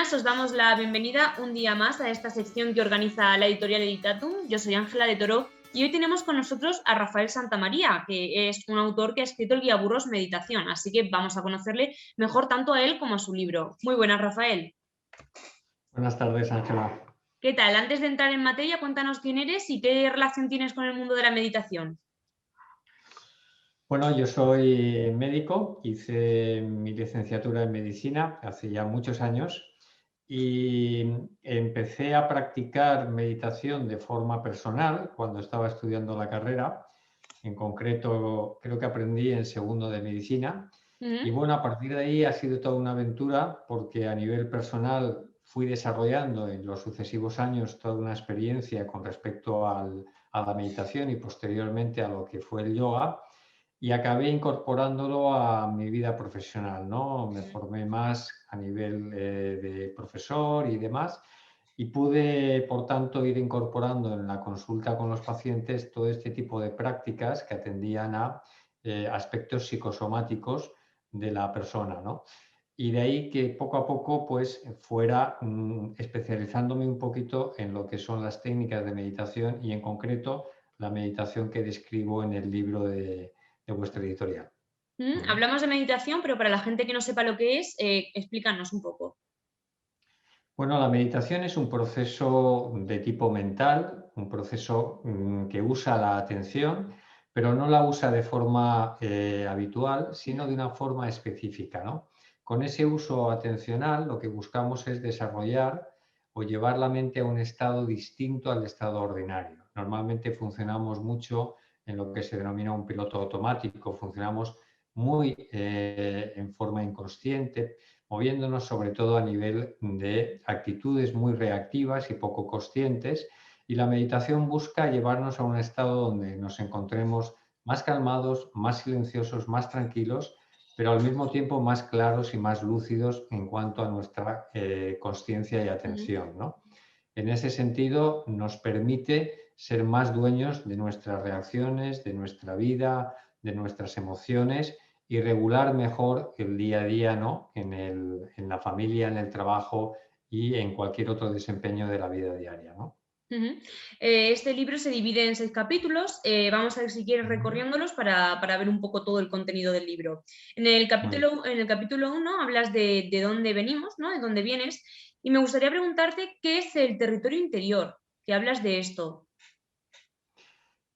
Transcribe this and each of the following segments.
buenas, os damos la bienvenida un día más a esta sección que organiza la editorial Editatum. Yo soy Ángela de Toro y hoy tenemos con nosotros a Rafael Santamaría, que es un autor que ha escrito el Guiaburros Meditación, así que vamos a conocerle mejor tanto a él como a su libro. Muy buenas, Rafael. Buenas tardes, Ángela. ¿Qué tal? Antes de entrar en materia, cuéntanos quién eres y qué relación tienes con el mundo de la meditación. Bueno, yo soy médico, hice mi licenciatura en medicina hace ya muchos años y empecé a practicar meditación de forma personal cuando estaba estudiando la carrera. En concreto, creo que aprendí en segundo de medicina. Y bueno, a partir de ahí ha sido toda una aventura porque a nivel personal fui desarrollando en los sucesivos años toda una experiencia con respecto a la meditación y posteriormente a lo que fue el yoga. Y acabé incorporándolo a mi vida profesional, ¿no? Me formé más a nivel de profesor y demás y pude, por tanto, ir incorporando en la consulta con los pacientes todo este tipo de prácticas que atendían a aspectos psicosomáticos de la persona, ¿no? Y de ahí que poco a poco pues fuera especializándome un poquito en lo que son las técnicas de meditación y en concreto la meditación que describo en el libro de vuestra editorial. Hablamos de meditación, pero para la gente que no sepa lo que es, explícanos un poco. Bueno, la meditación es un proceso de tipo mental, un proceso que usa la atención, pero no la usa de forma habitual, sino de una forma específica, ¿no? Con ese uso atencional lo que buscamos es desarrollar o llevar la mente a un estado distinto al estado ordinario. Normalmente funcionamos mucho en lo que se denomina un piloto automático, funcionamos muy en forma inconsciente, moviéndonos sobre todo a nivel de actitudes muy reactivas y poco conscientes. Y la meditación busca llevarnos a un estado donde nos encontremos más calmados, más silenciosos, más tranquilos, pero al mismo tiempo más claros y más lúcidos en cuanto a nuestra consciencia y atención, ¿no? En ese sentido, nos permite ser más dueños de nuestras reacciones, de nuestra vida, de nuestras emociones y regular mejor el día a día, ¿no? En la familia, en el trabajo y en cualquier otro desempeño de la vida diaria, ¿no? Este libro se divide en 6 capítulos. Vamos a ver si quieres recorriéndolos para ver un poco todo el contenido del libro. En el capítulo 1 hablas de dónde venimos, ¿no? De dónde vienes. Y me gustaría preguntarte qué es el territorio interior, que hablas de esto.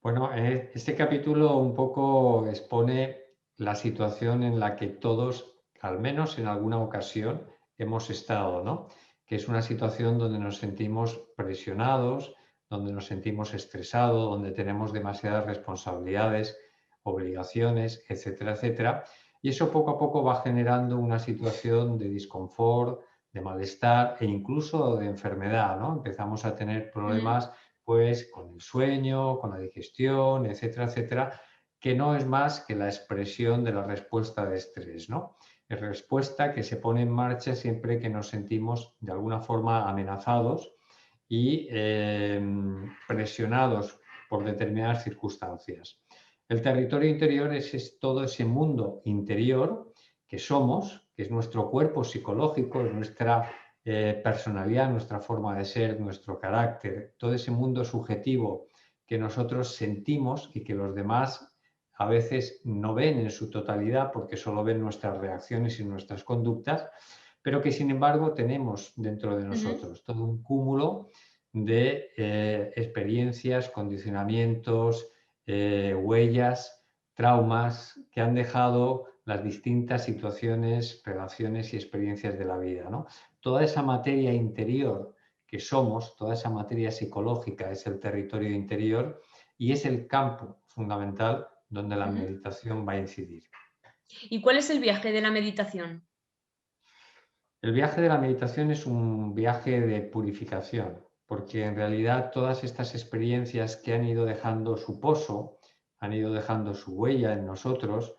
Bueno, este capítulo un poco expone la situación en la que todos, al menos en alguna ocasión, hemos estado, ¿no? Que es una situación donde nos sentimos presionados, donde nos sentimos estresados, donde tenemos demasiadas responsabilidades, obligaciones, etcétera, etcétera. Y eso poco a poco va generando una situación de disconfort, de malestar e incluso de enfermedad, ¿no? Empezamos a tener problemas pues con el sueño, con la digestión, etcétera, etcétera, que no es más que la expresión de la respuesta de estrés, ¿no? Es respuesta que se pone en marcha siempre que nos sentimos de alguna forma amenazados y presionados por determinadas circunstancias. El territorio interior es todo ese mundo interior que somos, que es nuestro cuerpo psicológico, es nuestra personalidad, nuestra forma de ser, nuestro carácter, todo ese mundo subjetivo que nosotros sentimos y que los demás a veces no ven en su totalidad porque solo ven nuestras reacciones y nuestras conductas, pero que sin embargo tenemos dentro de nosotros todo un cúmulo de experiencias, condicionamientos, huellas, traumas que han dejado las distintas situaciones, relaciones y experiencias de la vida, ¿no? Toda esa materia interior que somos, toda esa materia psicológica es el territorio interior y es el campo fundamental donde la meditación va a incidir. ¿Y cuál es el viaje de la meditación? El viaje de la meditación es un viaje de purificación, porque en realidad todas estas experiencias que han ido dejando su pozo, han ido dejando su huella en nosotros,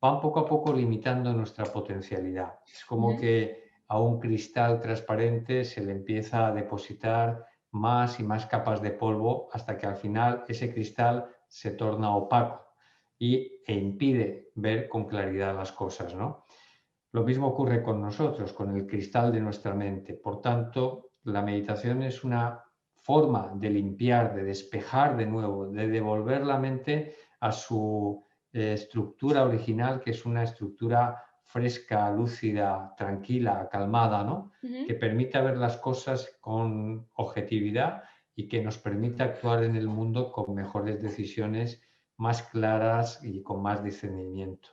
van poco a poco limitando nuestra potencialidad. Es como que a un cristal transparente se le empieza a depositar más y más capas de polvo hasta que al final ese cristal se torna opaco e impide ver con claridad las cosas, ¿no? Lo mismo ocurre con nosotros, con el cristal de nuestra mente. Por tanto, la meditación es una forma de limpiar, de despejar de nuevo, de devolver la mente a su estructura original, que es una estructura fresca, lúcida, tranquila, calmada, ¿no? Que permita ver las cosas con objetividad y que nos permita actuar en el mundo con mejores decisiones, más claras y con más discernimiento.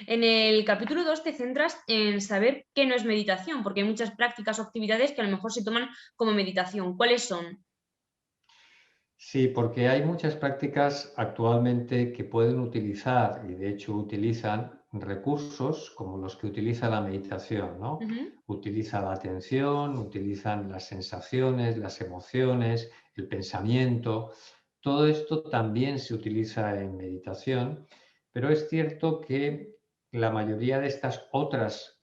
En el capítulo 2 te centras en saber qué no es meditación, porque hay muchas prácticas o actividades que a lo mejor se toman como meditación. ¿Cuáles son? Sí, porque hay muchas prácticas actualmente que pueden utilizar, y de hecho utilizan recursos como los que utiliza la meditación, ¿no? Ujú, Utiliza la atención, utilizan las sensaciones, las emociones, el pensamiento. Todo esto también se utiliza en meditación, pero es cierto que la mayoría de estas otras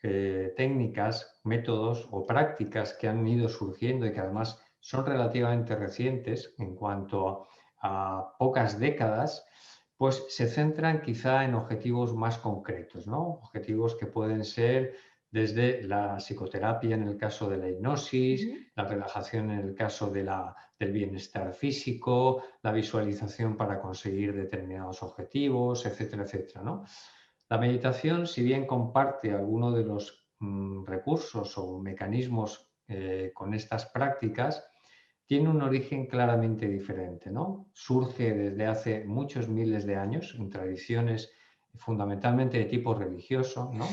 técnicas, métodos o prácticas que han ido surgiendo y que además son relativamente recientes en cuanto a pocas décadas, pues se centran quizá en objetivos más concretos, ¿no? Objetivos que pueden ser desde la psicoterapia en el caso de la hipnosis, ujú, la relajación en el caso del bienestar físico, la visualización para conseguir determinados objetivos, etcétera, etcétera, ¿no? La meditación, si bien comparte algunos de los recursos o mecanismos con estas prácticas, tiene un origen claramente diferente, ¿no? Surge desde hace muchos miles de años en tradiciones fundamentalmente de tipo religioso, ¿no?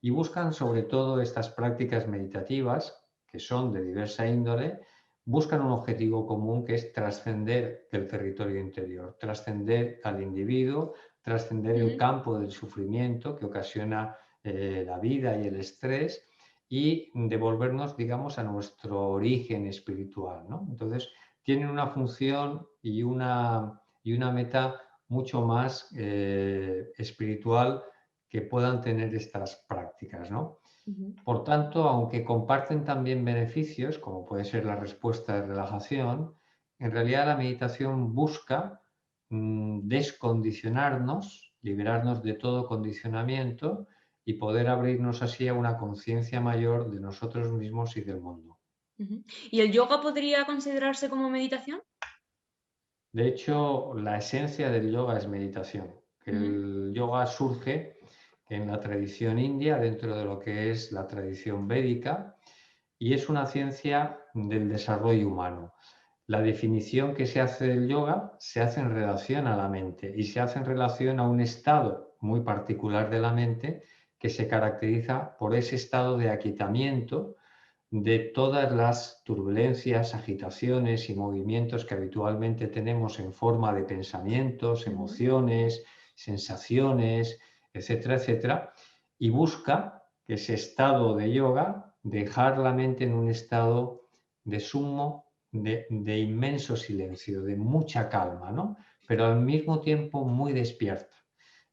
Y buscan sobre todo estas prácticas meditativas, que son de diversa índole, buscan un objetivo común que es trascender el territorio interior, trascender al individuo, trascender el ujú. campo del sufrimiento que ocasiona la vida y el estrés y devolvernos, digamos, a nuestro origen espiritual, ¿no? Entonces, tienen una función y una meta mucho más espiritual que puedan tener estas prácticas, ¿no? Ujú, Por tanto, aunque comparten también beneficios, como puede ser la respuesta de relajación, en realidad la meditación busca descondicionarnos, liberarnos de todo condicionamiento y poder abrirnos así a una conciencia mayor de nosotros mismos y del mundo. ujú. ¿Y el yoga podría considerarse como meditación? De hecho, la esencia del yoga es meditación. Ujú, El yoga surge en la tradición india, dentro de lo que es la tradición védica, y es una ciencia del desarrollo humano. La definición que se hace del yoga se hace en relación a la mente y se hace en relación a un estado muy particular de la mente que se caracteriza por ese estado de aquietamiento de todas las turbulencias, agitaciones y movimientos que habitualmente tenemos en forma de pensamientos, ujú, emociones, sensaciones, etcétera, etcétera, y busca que ese estado de yoga, dejar la mente en un estado de de inmenso silencio, de mucha calma, ¿no? Pero al mismo tiempo muy despierta.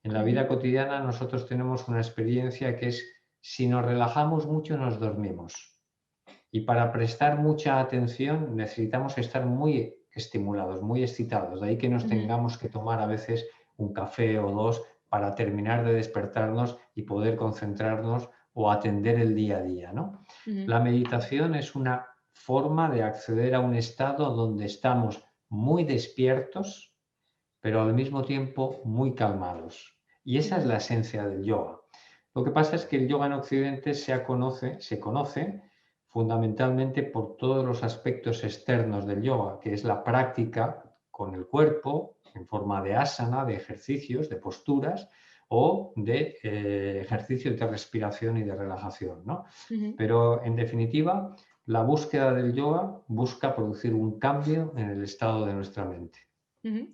En la vida ujú, cotidiana nosotros tenemos una experiencia que es, si nos relajamos mucho, nos dormimos. Y para prestar mucha atención necesitamos estar muy estimulados, muy excitados. De ahí que nos ujú, tengamos que tomar a veces un café o dos para terminar de despertarnos y poder concentrarnos o atender el día a día, ¿no? ujú, La meditación es una forma de acceder a un estado donde estamos muy despiertos, pero al mismo tiempo muy calmados. Y esa es ujú, la esencia del yoga. Lo que pasa es que el yoga en Occidente se conoce fundamentalmente por todos los aspectos externos del yoga, que es la práctica con el cuerpo en forma de asana, de ejercicios, de posturas o de ejercicios de respiración y de relajación, ¿no? ujú, Pero en definitiva, la búsqueda del yoga busca producir un cambio en el estado de nuestra mente. ujú.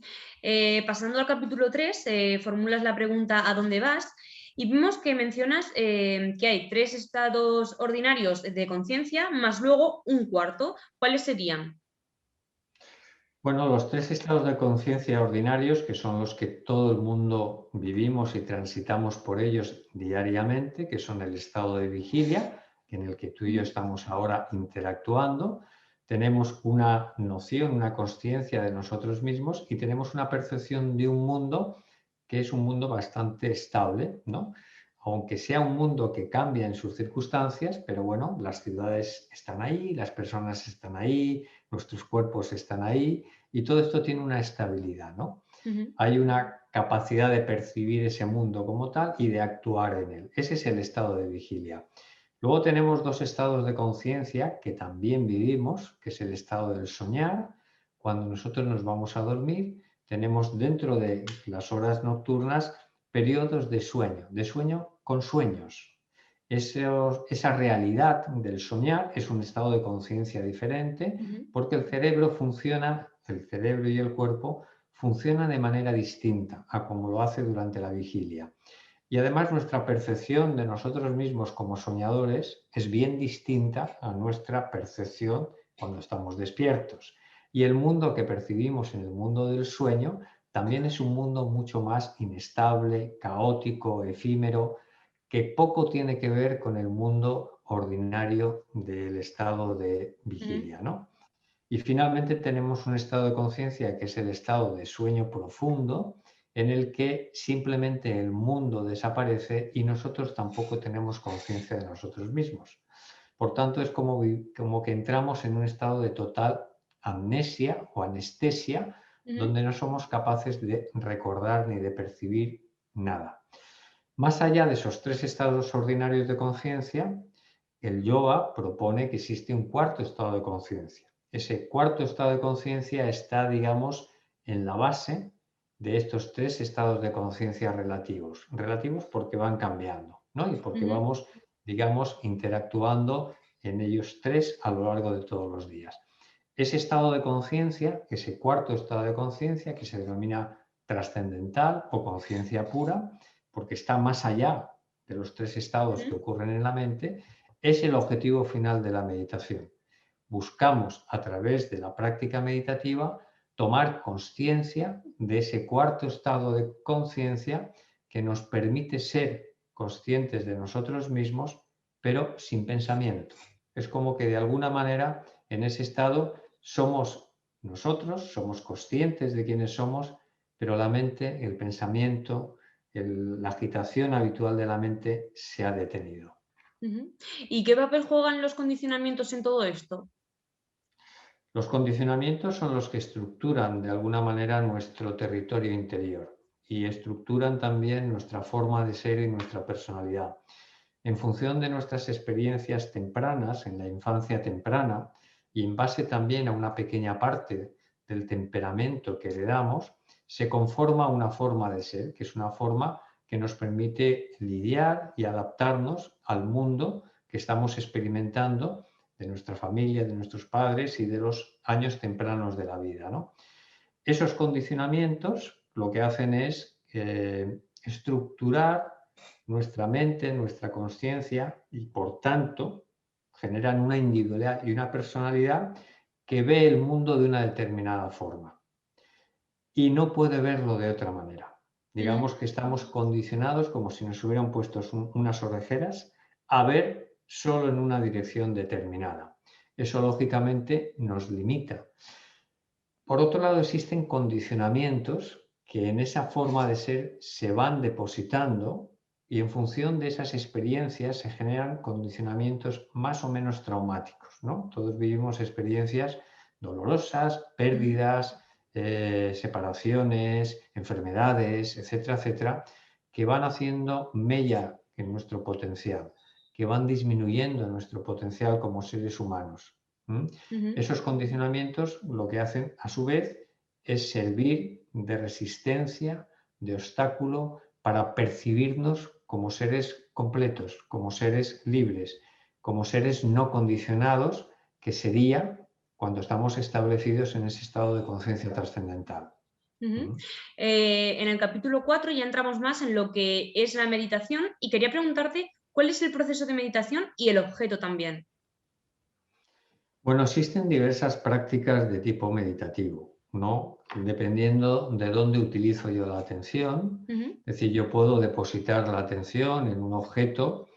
Pasando al capítulo 3, formulas la pregunta ¿a dónde vas? Y vimos que mencionas que hay tres estados ordinarios de conciencia, más luego un cuarto. ¿Cuáles serían? Bueno, los tres estados de conciencia ordinarios, que son los que todo el mundo vivimos y transitamos por ellos diariamente, que son el estado de vigilia, en el que tú y yo Ujú, estamos ahora interactuando, tenemos una noción, una conciencia de nosotros mismos y tenemos una percepción de un mundo que es un mundo bastante estable, ¿no? aunque sea un mundo que cambia en sus circunstancias, pero bueno, las ciudades están ahí, las personas están ahí, nuestros cuerpos están ahí y todo esto tiene una estabilidad, ¿no? Ujú, Hay una capacidad de percibir ese mundo como tal y de actuar en él. Ese es el estado de vigilia. Luego tenemos dos estados de conciencia que también vivimos, que es el estado del soñar. Cuando nosotros nos vamos a dormir, tenemos dentro de las horas nocturnas periodos de sueño con sueños. Esa realidad del soñar es un estado de conciencia diferente ujú, porque el cerebro y el cuerpo funcionan de manera distinta a como lo hace durante la vigilia. Y además nuestra percepción de nosotros mismos como soñadores es bien distinta a nuestra percepción cuando estamos despiertos. Y el mundo que percibimos en el mundo del sueño también es un mundo mucho más inestable, caótico, efímero, que poco tiene que ver con el mundo ordinario del estado de ujú, vigilia, ¿no? Y finalmente tenemos un estado de conciencia que es el estado de sueño profundo, en el que simplemente el mundo desaparece y nosotros tampoco tenemos conciencia de nosotros mismos. Por tanto, es como que entramos en un estado de total amnesia o anestesia, ujú, donde no somos capaces de recordar ni de percibir nada. Más allá de esos tres estados ordinarios de conciencia, el yoga propone que existe un cuarto estado de conciencia. Ese cuarto estado de conciencia está, digamos, en la base de estos tres estados de conciencia relativos. Relativos porque van cambiando, ¿no? Y porque ujú, vamos, digamos, interactuando en ellos tres a lo largo de todos los días. Ese estado de conciencia, ese cuarto estado de conciencia, que se denomina trascendental o conciencia pura, porque está más allá de los tres estados que ujú. ocurren en la mente, es el objetivo final de la meditación. Buscamos a través de la práctica meditativa tomar conciencia de ese cuarto estado de conciencia que nos permite ser conscientes de nosotros mismos, pero sin pensamiento. Es como que de alguna manera en ese estado somos nosotros, somos conscientes de quiénes somos, pero la mente, el pensamiento, la agitación habitual de la mente se ha detenido. Ujú. ¿Y qué papel juegan los condicionamientos en todo esto? Los condicionamientos son los que estructuran de alguna manera nuestro territorio interior y estructuran también nuestra forma de ser y nuestra personalidad. En función de nuestras experiencias tempranas, en la infancia temprana, y en base también a una pequeña parte del temperamento que heredamos, se conforma una forma de ser, que es una forma que nos permite lidiar y adaptarnos al mundo que estamos experimentando de nuestra familia, de nuestros padres y de los años tempranos de la vida, ¿no? Esos condicionamientos lo que hacen es estructurar nuestra mente, nuestra conciencia y por tanto generan una individualidad y una personalidad que ve el mundo de una determinada forma y no puede verlo de otra manera. Ujú, Digamos que estamos condicionados como si nos hubieran puesto unas orejeras a ver solo en una dirección determinada. Eso lógicamente nos limita. Por otro lado, existen condicionamientos que en esa forma de ser se van depositando y en función de esas experiencias se generan condicionamientos más o menos traumáticos, ¿no? Todos vivimos experiencias dolorosas, ujú, pérdidas, separaciones, enfermedades, etcétera, etcétera, que van haciendo mella en nuestro potencial, que van disminuyendo nuestro potencial como seres humanos. ¿Mm? ujú, Esos condicionamientos lo que hacen a su vez es servir de resistencia, de obstáculo para percibirnos como seres completos, como seres libres, como seres no condicionados, que sería cuando estamos establecidos en ese estado de conciencia trascendental. ujú. ¿Mm? En el capítulo 4 ya entramos más en lo que es la meditación y quería preguntarte cuál es el proceso de meditación y el objeto también. Bueno, existen diversas prácticas de tipo meditativo, ¿no? Dependiendo de dónde utilizo yo la atención. Ujú, Es decir, yo puedo depositar la atención en un objeto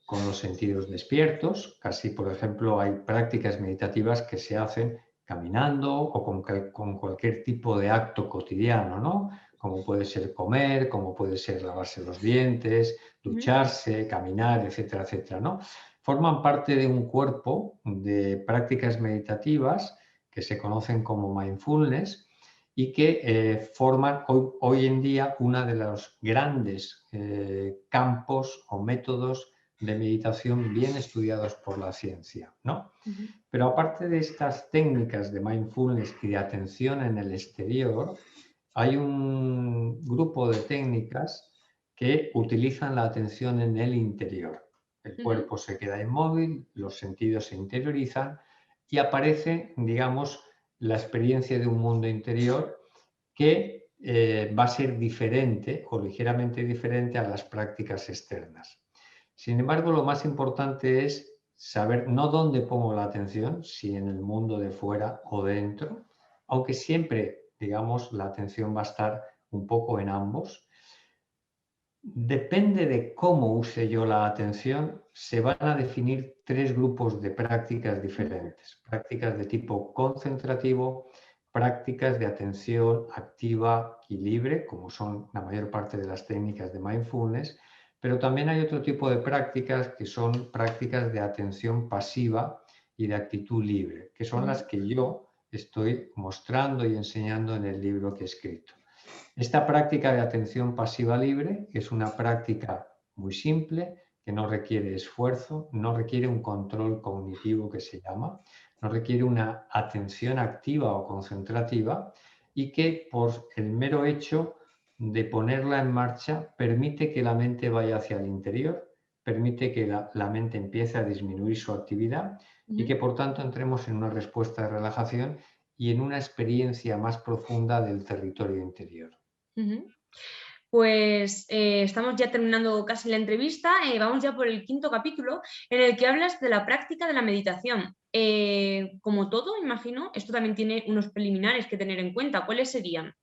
con los sentidos despiertos. Casi, por ejemplo, hay prácticas meditativas que se hacen caminando o con cualquier tipo de acto cotidiano, ¿no? como puede ser comer, como puede ser lavarse los dientes, ujú, ducharse, caminar, etcétera, etcétera, ¿no? Forman parte de un cuerpo de prácticas meditativas que se conocen como mindfulness y que forman hoy en día uno de los grandes campos o métodos de meditación bien estudiados por la ciencia, ¿no? ujú, Pero aparte de estas técnicas de mindfulness y de atención en el exterior, hay un grupo de técnicas que utilizan la atención en el interior. El ujú, cuerpo se queda inmóvil, los sentidos se interiorizan y aparece, digamos, la experiencia de un mundo interior que va a ser diferente o ligeramente diferente a las prácticas externas. Sin embargo, lo más importante es saber no dónde pongo la atención, si en el mundo de fuera o dentro, aunque siempre, digamos, la atención va a estar un poco en ambos. Depende de cómo use yo la atención, se van a definir tres grupos de prácticas ujú, diferentes. Prácticas de tipo concentrativo, prácticas de atención activa y libre, como son la mayor parte de las técnicas de mindfulness, pero también hay otro tipo de prácticas que son prácticas de atención pasiva y de actitud libre, que son las ujú, que yo estoy mostrando y enseñando en el libro que he escrito. Esta práctica de atención pasiva libre es una práctica muy simple, que no requiere esfuerzo, no requiere un control cognitivo que se llama, no requiere una atención activa o concentrativa y que por el mero hecho de ponerla en marcha permite que la mente vaya hacia el interior, permite que la mente empiece a disminuir su actividad y que ujú, por tanto entremos en una respuesta de relajación y en una experiencia más profunda del territorio interior. ujú. Pues estamos ya terminando casi la entrevista, vamos ya por el quinto capítulo en el que hablas de la práctica de la meditación. Como todo, imagino, esto también tiene unos preliminares que tener en cuenta. ¿Cuáles serían?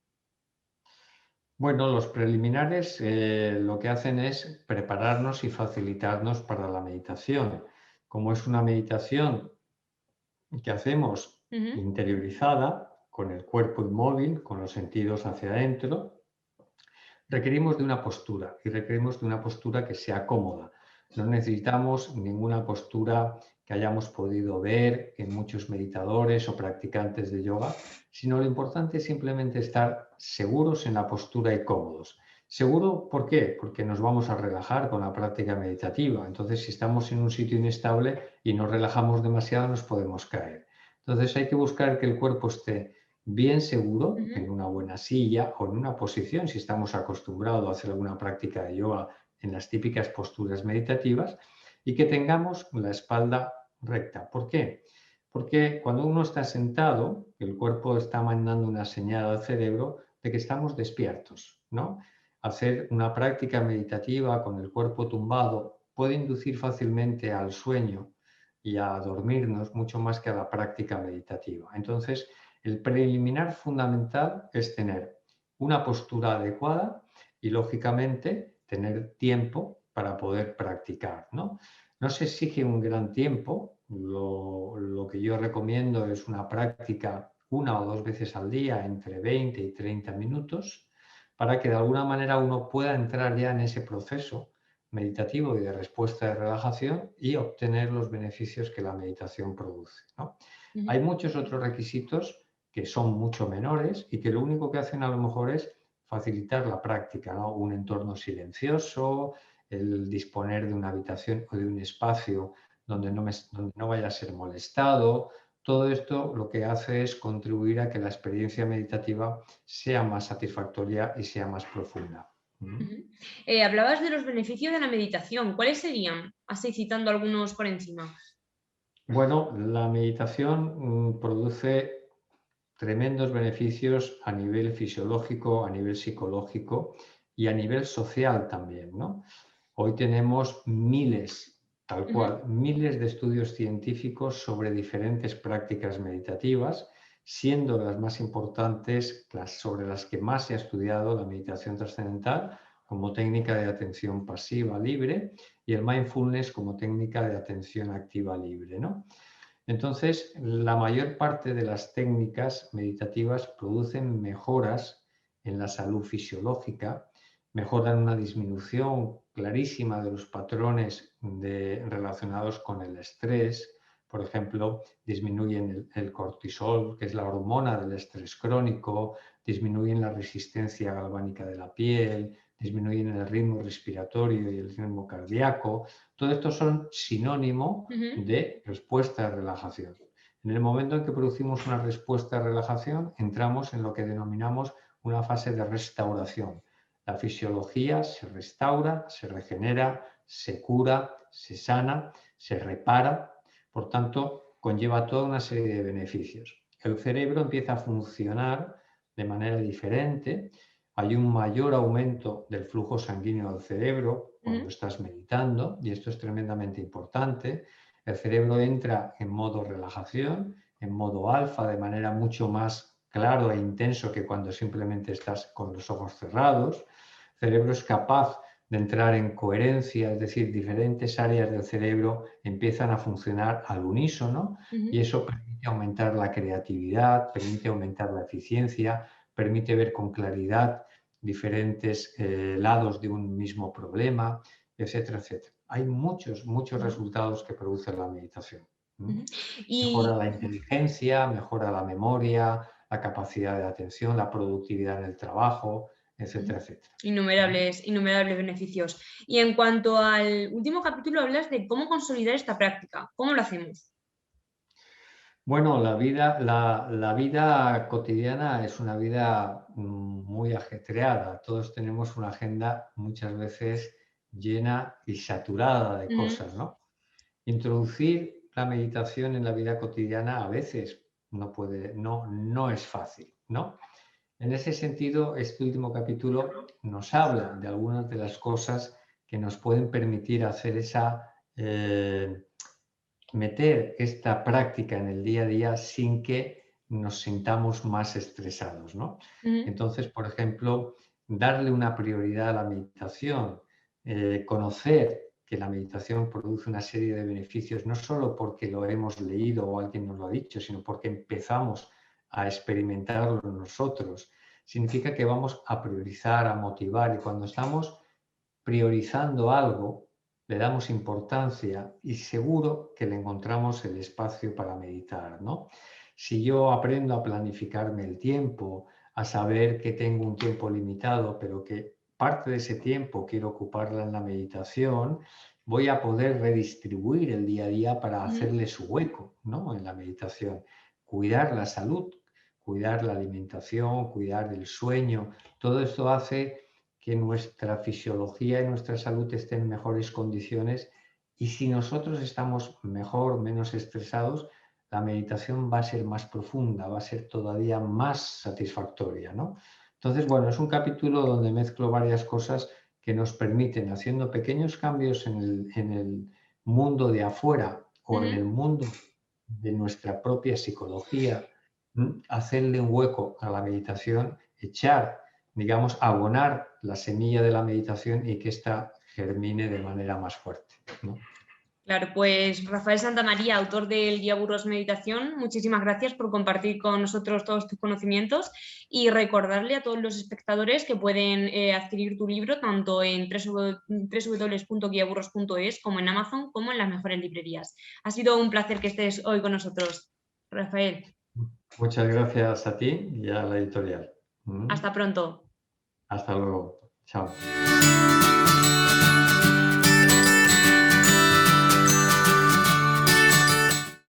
Bueno, los preliminares lo que hacen es prepararnos y facilitarnos para la meditación. Como es una meditación que hacemos Ujú, interiorizada, con el cuerpo inmóvil, con los sentidos hacia adentro, requerimos de una postura y requerimos de una postura que sea cómoda. No necesitamos ninguna postura que hayamos podido ver en muchos meditadores o practicantes de yoga, sino lo importante es simplemente estar seguros en la postura y cómodos. ¿Seguro por qué? Porque nos vamos a relajar con la práctica meditativa. Entonces, si estamos en un sitio inestable y nos relajamos demasiado, nos podemos caer. Entonces, hay que buscar que el cuerpo esté bien seguro ujú, en una buena silla o en una posición, si estamos acostumbrados a hacer alguna práctica de yoga en las típicas posturas meditativas, y que tengamos la espalda recta. ¿Por qué? Porque cuando uno está sentado, el cuerpo está mandando una señal al cerebro de que estamos despiertos, ¿no? Hacer una práctica meditativa con el cuerpo tumbado puede inducir fácilmente al sueño y a dormirnos mucho más que a la práctica meditativa. Entonces, el preliminar fundamental es tener una postura adecuada y, lógicamente, tener tiempo para poder practicar, ¿no? No se exige un gran tiempo. Lo que yo recomiendo es una práctica una o dos veces al día, entre 20 y 30 minutos, para que de alguna manera uno pueda entrar ya en ese proceso meditativo y de respuesta de relajación y obtener los beneficios que la meditación produce, ¿no? Hay ujú. muchos otros requisitos que son mucho menores y que lo único que hacen a lo mejor es facilitar la práctica, ¿no? Un entorno silencioso, el disponer de una habitación o de un espacio donde no vaya a ser molestado. Todo esto lo que hace es contribuir a que la experiencia meditativa sea más satisfactoria y sea más profunda. ¿Mm? Ujú. Hablabas de los beneficios de la meditación. ¿Cuáles serían? Así citando algunos por encima. Bueno, la meditación produce tremendos beneficios a nivel fisiológico, a nivel psicológico y a nivel social también, ¿no? Hoy tenemos miles, tal Ujú, cual, miles de estudios científicos sobre diferentes prácticas meditativas, siendo las más importantes, sobre las que más se ha estudiado la meditación trascendental como técnica de atención pasiva libre y el mindfulness como técnica de atención activa libre, ¿no? Entonces, la mayor parte de las técnicas meditativas producen mejoras en la salud fisiológica, mejoran una disminución clarísima de los patrones relacionados con el estrés. Por ejemplo, disminuyen el cortisol, que es la hormona del estrés crónico, disminuyen la resistencia galvánica de la piel, disminuyen el ritmo respiratorio y el ritmo cardíaco. Todo esto son sinónimo de respuesta de relajación. En el momento en que producimos una respuesta de relajación, entramos en lo que denominamos una fase de restauración. La fisiología se restaura, se regenera, se cura, se sana, se repara. Por tanto, conlleva toda una serie de beneficios. El cerebro empieza a funcionar de manera diferente. Hay un mayor aumento del flujo sanguíneo al cerebro cuando estás meditando, y esto es tremendamente importante. El cerebro entra en modo relajación, en modo alfa, de manera mucho más claro e intenso que cuando simplemente estás con los ojos cerrados. El cerebro es capaz de entrar en coherencia, es decir, diferentes áreas del cerebro empiezan a funcionar al unísono y eso permite aumentar la creatividad, permite aumentar la eficiencia, permite ver con claridad diferentes lados de un mismo problema, etcétera, etcétera. Hay muchos resultados que produce la meditación. Mejora la inteligencia, mejora la memoria, la capacidad de atención, la productividad en el trabajo, etcétera, etcétera. Innumerables beneficios. Y en cuanto al último capítulo, hablas de cómo consolidar esta práctica. ¿Cómo lo hacemos? Bueno, la vida cotidiana es una vida muy ajetreada. Todos tenemos una agenda muchas veces llena y saturada de cosas, ¿no? Introducir la meditación en la vida cotidiana a veces no es fácil, ¿no? En ese sentido, este último capítulo nos habla de algunas de las cosas que nos pueden permitir hacer meter esta práctica en el día a día sin que nos sintamos más estresados, ¿no? Entonces, por ejemplo, darle una prioridad a la meditación, conocer que la meditación produce una serie de beneficios, no solo porque lo hemos leído o alguien nos lo ha dicho, sino porque empezamos a experimentarlo nosotros. Significa que vamos a priorizar, a motivar, y cuando estamos priorizando algo, le damos importancia y seguro que le encontramos el espacio para meditar, ¿no? Si yo aprendo a planificarme el tiempo, a saber que tengo un tiempo limitado, pero que parte de ese tiempo quiero ocuparla en la meditación, voy a poder redistribuir el día a día para hacerle su hueco, ¿no? En la meditación. Cuidar la salud, cuidar la alimentación, cuidar el sueño, todo esto hace que nuestra fisiología y nuestra salud estén en mejores condiciones, y si nosotros estamos mejor, menos estresados, la meditación va a ser más profunda, va a ser todavía más satisfactoria, ¿no? Entonces, bueno, es un capítulo donde mezclo varias cosas que nos permiten, haciendo pequeños cambios en el mundo de afuera o en el mundo de nuestra propia psicología, hacerle un hueco a la meditación, digamos, abonar la semilla de la meditación y que ésta germine de manera más fuerte, ¿no? Claro, pues Rafael Santamaría, autor del Guía Burros Meditación, muchísimas gracias por compartir con nosotros todos tus conocimientos y recordarle a todos los espectadores que pueden adquirir tu libro tanto en www.guiaburros.es como en Amazon como en las mejores librerías. Ha sido un placer que estés hoy con nosotros, Rafael. Muchas gracias a ti y a la editorial. Hasta pronto. Hasta luego. Chao.